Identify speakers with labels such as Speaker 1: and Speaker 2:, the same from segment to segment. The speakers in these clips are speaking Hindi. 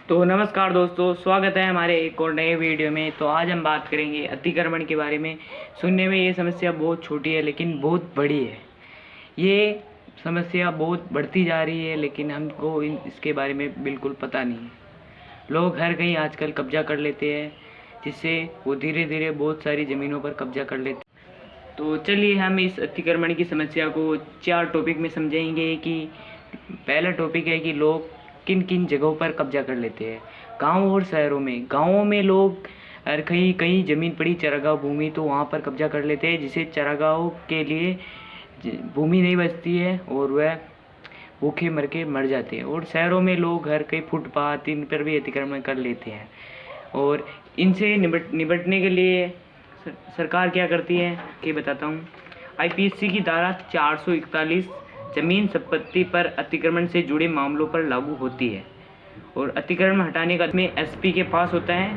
Speaker 1: तो नमस्कार दोस्तों, स्वागत है हमारे एक और नए वीडियो में। तो आज हम बात करेंगे अतिक्रमण के बारे में। सुनने में ये समस्या बहुत छोटी है लेकिन बहुत बड़ी है। ये समस्या बहुत बढ़ती जा रही है लेकिन हमको इसके बारे में बिल्कुल पता नहीं है। लोग हर कहीं आजकल कब्जा कर लेते हैं, जिससे वो धीरे धीरे बहुत सारी ज़मीनों पर कब्जा कर लेते हैं। तो चलिए हम इस अतिक्रमण की समस्या को 4 टॉपिक में समझेंगे। कि पहला टॉपिक है कि लोग किन किन जगहों पर कब्जा कर लेते हैं। गांव और शहरों में, गांवों में लोग हर कहीं कहीं ज़मीन पड़ी चरागाह भूमि, तो वहाँ पर कब्जा कर लेते हैं, जिससे चरागाहों के लिए भूमि नहीं बचती है और वह भूखे मर के मर जाते हैं। और शहरों में लोग हर कहीं फुटपाथ इन पर भी अतिक्रमण कर लेते हैं। और इनसे निपटने के लिए सरकार क्या करती है कि बताता हूँ। आईपीसी की धारा 441 जमीन संपत्ति पर अतिक्रमण से जुड़े मामलों पर लागू होती है और अतिक्रमण हटाने का में एसपी के पास होता है।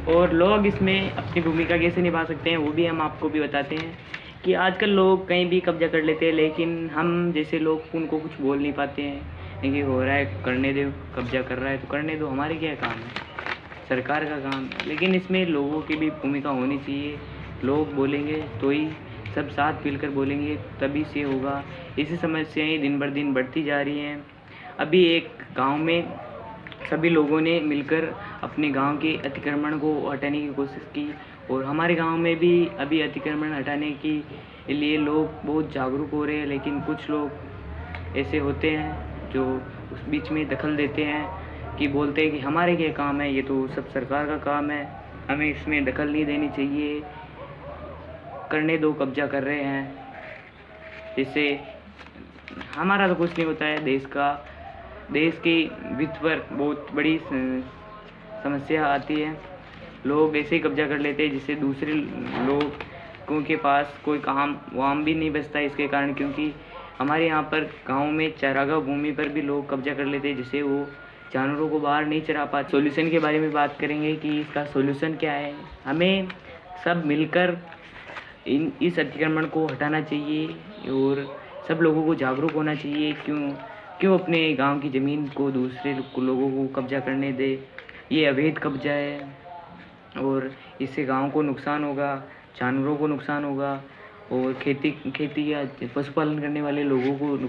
Speaker 1: और लोग इसमें अपनी भूमिका कैसे निभा सकते हैं वो भी हम आपको भी बताते हैं। कि आजकल लोग कहीं भी कब्जा कर लेते हैं लेकिन हम जैसे लोग उनको कुछ बोल नहीं पाते हैं। देखिए हो रहा है, करने दो, कब्जा कर रहा है तो करने दो, हमारे क्या काम है, सरकार का काम है। लेकिन इसमें लोगों की भी भूमिका होनी चाहिए। लोग बोलेंगे तो ही, सब साथ मिलकर बोलेंगे तभी से होगा। ऐसी समस्याएं दिन भर दिन बढ़ती जा रही हैं। अभी एक गांव में सभी लोगों ने मिलकर अपने गांव के अतिक्रमण को हटाने की कोशिश की और हमारे गांव में भी अभी अतिक्रमण हटाने के लिए लोग बहुत जागरूक हो रहे हैं। लेकिन कुछ लोग ऐसे होते हैं जो उस बीच में दखल देते हैं, कि बोलते हैं कि हमारे क्या काम है, ये तो सब सरकार का काम है, हमें इसमें दखल नहीं देनी चाहिए, करने दो, कब्जा कर रहे हैं। इससे हमारा तो कुछ नहीं होता है, देश के वित्त पर बहुत बड़ी समस्या आती है। लोग ऐसे ही कब्जा कर लेते हैं जिससे दूसरे लोगों के पास कोई काम वाम भी नहीं बचता इसके कारण। क्योंकि हमारे यहाँ पर गांव में चरागाह भूमि पर भी लोग कब्जा कर लेते हैं, जिससे वो जानवरों को बाहर नहीं चरा पाते। सॉल्यूशन के बारे में बात करेंगे कि इसका सॉल्यूशन क्या है। हमें सब मिलकर इस अतिक्रमण को हटाना चाहिए और सब लोगों को जागरूक होना चाहिए। क्यों अपने गांव की ज़मीन को दूसरे लोगों को कब्जा करने दे। ये अवैध कब्जा है और इससे गांव को नुकसान होगा, जानवरों को नुकसान होगा और खेती या पशुपालन करने वाले लोगों को नुकसान